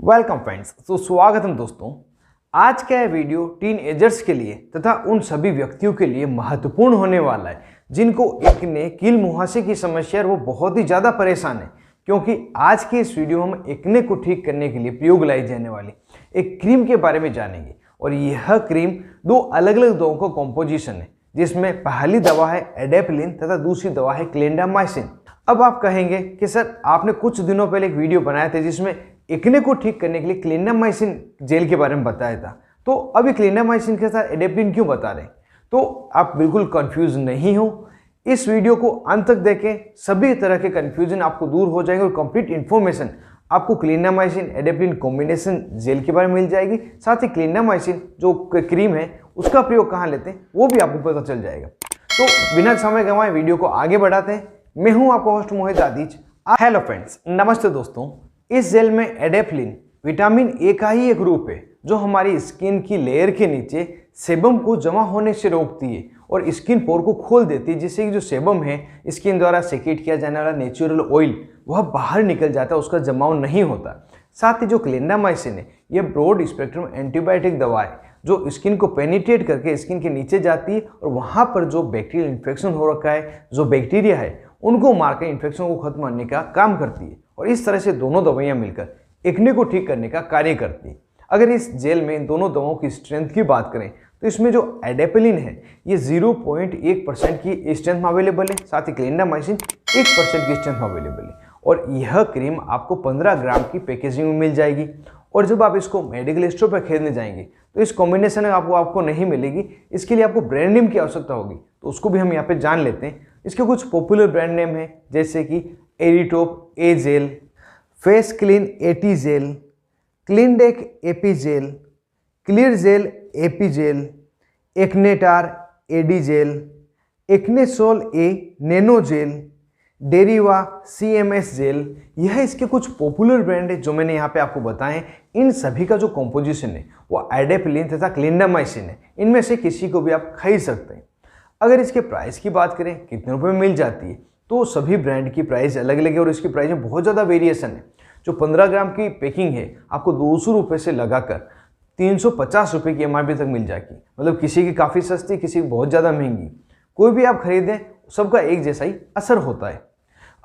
Welcome friends. तो स्वागतम दोस्तों। आज का यह वीडियो टीन एजर्स के लिए तथा उन सभी व्यक्तियों के लिए महत्वपूर्ण होने वाला है जिनको एक्ने कील मुहासे की समस्या है, वो बहुत ही ज़्यादा परेशान है। क्योंकि आज के इस वीडियो में हम एक्ने को ठीक करने के लिए प्रयोग लाई जाने वाली एक क्रीम के बारे में जानेंगे। और यह क्रीम दो अलग अलग दवाओं का कॉम्पोजिशन है, जिसमें पहली दवा है एडेप्लिन तथा दूसरी दवा है क्लिंडामाइसिन। अब आप कहेंगे कि सर आपने कुछ दिनों पहले एक वीडियो बनाया था जिसमें एक्ने को ठीक करने के लिए क्लिंडामाइसिन जेल के बारे में बताया था, तो अभी क्लिंडामाइसिन के साथ एडेप्लिन क्यों बता रहे हैं? तो आप बिल्कुल कंफ्यूज नहीं हो। इस वीडियो को अंत तक देखें, सभी तरह के कंफ्यूजन आपको दूर हो जाएंगे और कंप्लीट इन्फॉर्मेशन आपको क्लिंडामाइसिन एडेप्लिन कॉम्बिनेशन जेल के बारे में मिल जाएगी। साथ ही क्लिंडामाइसिन जो क्रीम है उसका प्रयोग कहाँ लेते हैं वो भी आपको पता चल जाएगा। तो बिना समय गंवाए वीडियो को आगे बढ़ाते हैं। मैं हूं आपका होस्ट मोहित आदिज। हेलो फ्रेंड्स, नमस्ते दोस्तों। इस जेल में एडेप्लिन विटामिन ए का ही एक रूप है जो हमारी स्किन की लेयर के नीचे सेबम को जमा होने से रोकती है और स्किन पोर को खोल देती है, जिससे कि जो सेबम है स्किन द्वारा सेक्रेट किया जाने वाला नेचुरल ऑयल वह बाहर निकल जाता है, उसका जमाव नहीं होता। साथ ही जो क्लिंडामाइसिन है यह ब्रॉड स्पेक्ट्रम एंटीबायोटिक दवा है जो स्किन को पेनिट्रेट करके स्किन के नीचे जाती है और वहाँ पर जो बैक्टीरियल इन्फेक्शन हो रखा है, जो बैक्टीरिया है, उनको मारकर इन्फेक्शन को खत्म करने का काम करती है। और इस तरह से दोनों दवाइयाँ मिलकर एक्ने को ठीक करने का कार्य करती है। अगर इस जेल में इन दोनों दवाओं की स्ट्रेंथ की बात करें तो इसमें जो एडेप्लिन है ये 0.1% की स्ट्रेंथ में अवेलेबल है। साथ ही क्लिंडामाइसिन 1% की स्ट्रेंथ में अवेलेबल है। और यह क्रीम आपको 15 ग्राम की पैकेजिंग में मिल जाएगी। और जब आप इसको मेडिकल स्टोर पर खरीदने जाएंगे तो इस कॉम्बिनेशन आपको नहीं मिलेगी। इसके लिए आपको ब्रांड नेम की आवश्यकता होगी, तो उसको भी हम यहाँ पे जान लेते हैं। इसके कुछ पॉपुलर ब्रांड नेम है जैसे कि एरिटॉप A gel, face clean AT gel, clindac AP gel, clear gel AP gel, एक्नेटार AD gel, acnesol A nano gel, Deriva CMS gel. यह इसके कुछ पॉपुलर ब्रांड है जो मैंने यहाँ पे आपको बताएं। इन सभी का जो कॉम्पोजिशन है वो एडेप्लिन तथा क्लिंडामाइसिन है। इनमें से किसी को भी आप खरीद सकते हैं। अगर इसके प्राइस की बात करें कितने रुपए में मिल जाती है, तो सभी ब्रांड की प्राइस अलग अलग है और इसकी प्राइस में बहुत ज़्यादा वेरिएशन है। जो 15 ग्राम की पैकिंग है आपको 200 रुपये से लगाकर 350 रुपये की MRP तक मिल जाएगी। मतलब किसी की काफ़ी सस्ती, किसी की बहुत ज़्यादा महंगी। कोई भी आप खरीदें सबका एक जैसा ही असर होता है।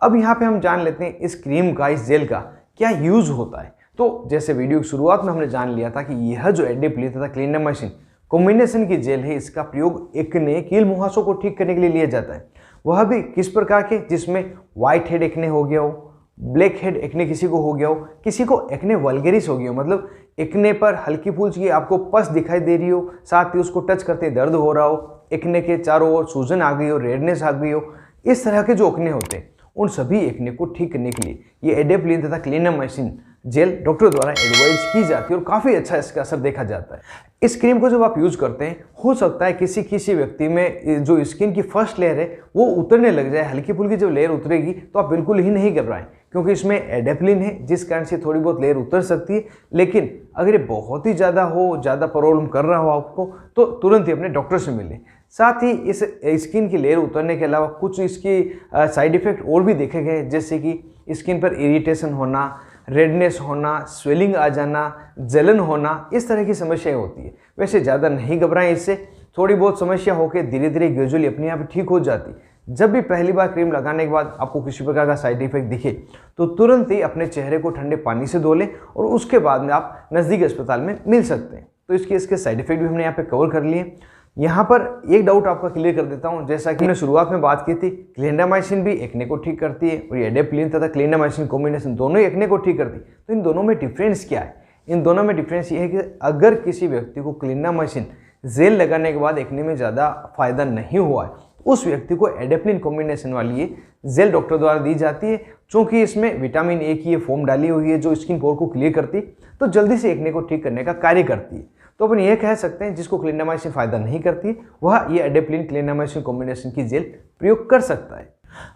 अब यहाँ पे हम जान लेते हैं इस क्रीम का, इस जेल का क्या यूज़ होता है। तो जैसे वीडियो की शुरुआत में हमने जान लिया था कि यह जो एडेप्लिन तथा क्लिंडामाइसिन कॉम्बिनेशन की जेल है, इसका प्रयोग एक्ने कील मुहासों को ठीक करने के लिए लिया जाता है। वह भी किस प्रकार के, जिसमें व्हाइट हेड एक्ने हो गया हो, ब्लैक हेड एक्ने किसी को हो गया हो, किसी को एक्ने वल्गेरिस हो गया हो, मतलब एक्ने पर हल्की फुल्की आपको पस दिखाई दे रही हो, साथ ही उसको टच करते दर्द हो रहा हो, एक्ने के चारों ओर सूजन आ गई हो, रेडनेस आ गई हो, इस तरह के जो एक्ने होते हैं उन सभी एक्ने को ठीक करने के लिए ये एडेप्लिन तथा क्लिंडामाइसिन जेल डॉक्टर द्वारा एडवाइज की जाती है और काफ़ी अच्छा इसका असर देखा जाता है। इस क्रीम को जब आप यूज़ करते हैं हो सकता है किसी व्यक्ति में जो स्किन की फर्स्ट लेयर है वो उतरने लग जाए। हल्की फुल्की जब लेयर उतरेगी तो आप बिल्कुल ही नहीं घबराएं, क्योंकि इसमें एडेप्लिन है जिस कारण से थोड़ी बहुत लेयर उतर सकती है। लेकिन अगर ये बहुत ही ज़्यादा हो, ज़्यादा प्रॉब्लम कर रहा हो आपको, तो तुरंत ही अपने डॉक्टर से मिलें। साथ ही इस स्किन की लेयर उतरने के अलावा कुछ इसकी साइड इफ़ेक्ट और भी देखे गए, जैसे कि स्किन पर इरिटेशन होना, रेडनेस होना, स्वेलिंग आ जाना, जलन होना, इस तरह की समस्याएं होती है। वैसे ज़्यादा नहीं घबराएं, इससे थोड़ी बहुत समस्या होकर धीरे धीरे ग्रेजुअली अपने आप ठीक हो जाती। जब भी पहली बार क्रीम लगाने के बाद आपको किसी प्रकार का साइड इफेक्ट दिखे तो तुरंत ही अपने चेहरे को ठंडे पानी से धो लें और उसके बाद में आप नज़दीकी अस्पताल में मिल सकते हैं। तो इसके साइड इफेक्ट भी हमने यहाँ पे कवर कर लिए। यहाँ पर एक डाउट आपका क्लियर कर देता हूँ। जैसा कि मैंने शुरुआत में बात की थी, क्लिंडामाइसिन भी एक्ने को ठीक करती है और ये एडेप्लिन तथा क्लिंडामाइसिन कॉम्बिनेशन दोनों ही एक्ने को ठीक करती है। तो इन दोनों में डिफरेंस क्या है? इन दोनों में डिफरेंस ये है कि अगर किसी व्यक्ति को क्लिंडामाइसिन जेल लगाने के बाद एक्ने में ज़्यादा फायदा नहीं हुआ है, उस व्यक्ति को एडेप्लिन कॉम्बिनेशन वाली ये जेल डॉक्टर द्वारा दी जाती है। चूँकि इसमें विटामिन ए की ये फॉर्म डाली हुई है जो स्किन पोर को क्लियर करती है, तो जल्दी से एक्ने को ठीक करने का कार्य करती है। तो अपन ये कह सकते हैं जिसको क्लिंडामाइसिन फायदा नहीं करती वह ये एडेप्लिन क्लिंडामाइसिन कॉम्बिनेशन की जेल प्रयोग कर सकता है।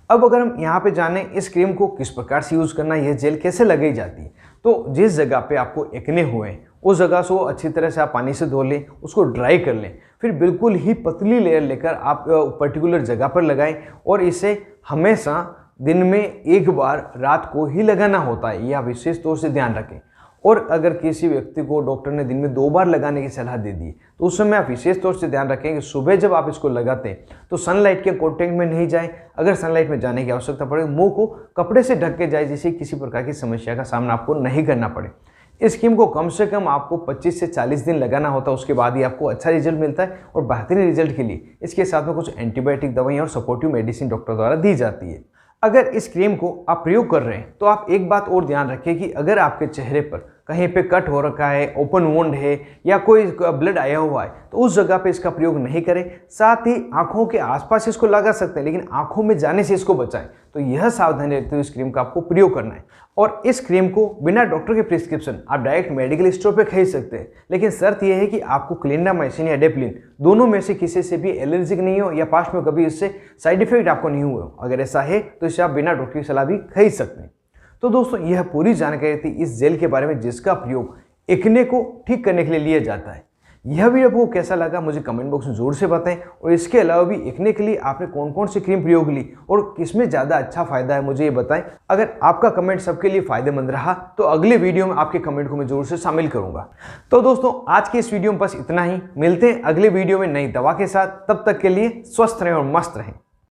अब अगर हम यहाँ पे जाने इस क्रीम को किस प्रकार से यूज़ करना, यह जेल कैसे लगाई जाती है, तो जिस जगह पे आपको एक्ने हुए उस जगह से अच्छी तरह से आप पानी से धो लें, उसको ड्राई कर लें, फिर बिल्कुल ही पतली लेयर लेकर आप पर्टिकुलर जगह पर लगाएं और इसे हमेशा दिन में एक बार रात को ही लगाना होता है, यह विशेष तौर से ध्यान रखें। और अगर किसी व्यक्ति को डॉक्टर ने दिन में 2 बार लगाने की सलाह दे दी तो उस समय आप विशेष तौर से ध्यान रखें कि सुबह जब आप इसको लगाते हैं तो सनलाइट के कॉन्टेक्ट में नहीं जाएं। अगर सनलाइट में जाने की आवश्यकता पड़े मुंह को कपड़े से ढक के जाए, जिससे किसी प्रकार की समस्या का सामना आपको नहीं करना पड़े। इस क्रीम को कम से कम आपको 25 से 40 दिन लगाना होता है, उसके बाद ही आपको अच्छा रिजल्ट मिलता है। और बेहतरीन रिजल्ट के लिए इसके साथ में कुछ एंटीबायोटिक दवाइयाँ और सपोर्टिव मेडिसिन डॉक्टर द्वारा दी जाती है। अगर इस क्रीम को आप प्रयोग कर रहे हैं तो आप एक बात और ध्यान रखें कि अगर आपके चेहरे पर कहीं पे कट हो रखा है, ओपन वुंड है या कोई ब्लड आया हुआ है तो उस जगह पे इसका प्रयोग नहीं करें। साथ ही आंखों के आसपास इसको लगा सकते हैं, लेकिन आंखों में जाने से इसको बचाएं। तो यह सावधानी रखते हुए इस क्रीम का आपको प्रयोग करना है। और इस क्रीम को बिना डॉक्टर के प्रिस्क्रिप्शन आप डायरेक्ट मेडिकल स्टोर पे खरीद सकते हैं, लेकिन शर्त यह है कि आपको क्लिंडामाइसिन या एडेप्लिन दोनों में से किसी से भी एलर्जिक नहीं हो या पास्ट में कभी इससे साइड इफेक्ट आपको नहीं हुए हो। अगर ऐसा है तो इसे आप बिना डॉक्टर की सलाह भी खरीद सकते हैं। तो दोस्तों यह पूरी जानकारी थी इस जेल के बारे में जिसका प्रयोग एक्ने को ठीक करने के लिए लिया जाता है। यह वीडियो आपको कैसा लगा मुझे कमेंट बॉक्स में जरूर से बताएं। और इसके अलावा भी एक्ने के लिए आपने कौन कौन सी क्रीम प्रयोग ली और किसमें ज़्यादा अच्छा फायदा है मुझे ये बताएं। अगर आपका कमेंट सबके लिए फायदेमंद रहा तो अगले वीडियो में आपके कमेंट को मैं जरूर से शामिल करूंगा। तो दोस्तों आज के इस वीडियो में बस इतना ही। मिलते हैं अगले वीडियो में नई दवा के साथ। तब तक के लिए स्वस्थ रहें और मस्त रहें।